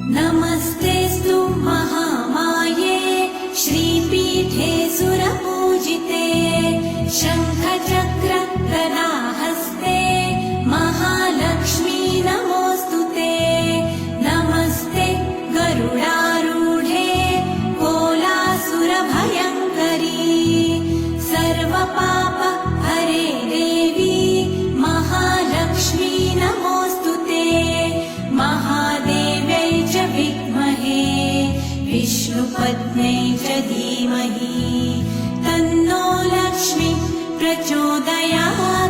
नमस्तेऽस्तु महामाये श्रीपीठे सुरपूजिते शङ्खचक्र गदाहस्ते महालक्ष्मी नमोऽस्तुते। नमस्ते गरुडारूढे कोलासुरभयङ्करी सर्वपाप हरे देवी महालक्ष्मी नमोऽस्तुते। महादेव्यै च विद्महे विष्णुपत्न्यै च धीमहि तन्नो लक्ष्मी प्रचोदयात्।